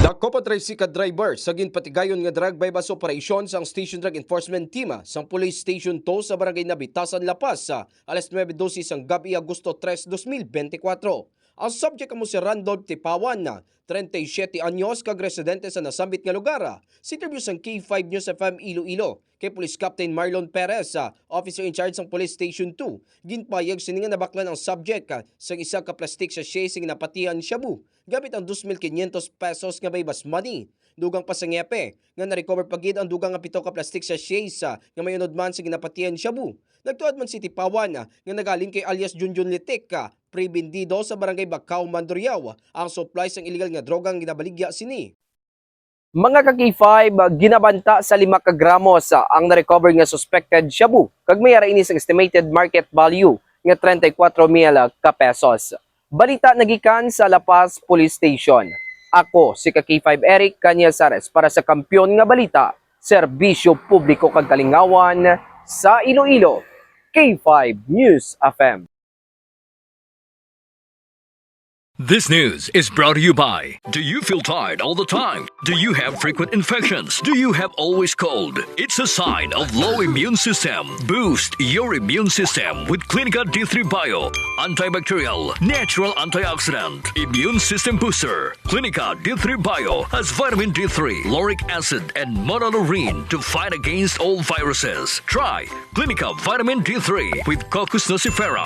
Dako pa tricycle driver sa ginpatigayon nga drug bypass operation sang Station Drug Enforcement Team sang Police Station 2 sa Barangay Nabitasan, La Paz sa alas 9:12 sang gabi Agosto 3, 2024. Ang subject amo si Randolph Tipawan na 37 anyos kag residente sa nasambit nga lugar. Si interview sang K5 News FM Iloilo kay Police Captain Marlon Perez sa officer in charge sang Police Station 2. Ginpayag sini nga nabaklan ang subject sa isa ka plastic sa sing napatihan shabu gamit ang 2,500 pesos nga baybas money. Dugang pasangyepe nga na-recover pagid ang dugang nga 7 ka plastic sa nga mayunod man sa ginapatihan shabu. Nagtuad man si Tipawan nga nagaling kay alias Junjun Litik pre-bindido sa Barangay Bacau, Mandurriao ang supply sang illegal nga drogang ginabaligya sini. Mga ka-K5, ginabanta sa 5 ka gramos ang na-recover nga suspected shabu kag may ara ini sa estimated market value nga 34,000 ka pesos. Balita nagikan sa La Paz Police Station. Ako si ka-K5 Eric Canyasares para sa Kampiyon nga Balita, Serbisyo Publiko kag Kalingawan sa Iloilo, K5 News FM. This news is brought to you by, do you feel tired all the time? Do you have frequent infections? Do you have always cold? It's a sign of low immune system. Boost your immune system with Clinica D3 Bio, antibacterial, natural antioxidant, immune system booster. Clinica D3 Bio has vitamin D3, lauric acid, and monolurine to fight against all viruses. Try Clinica Vitamin D3 with Coccus nocifera.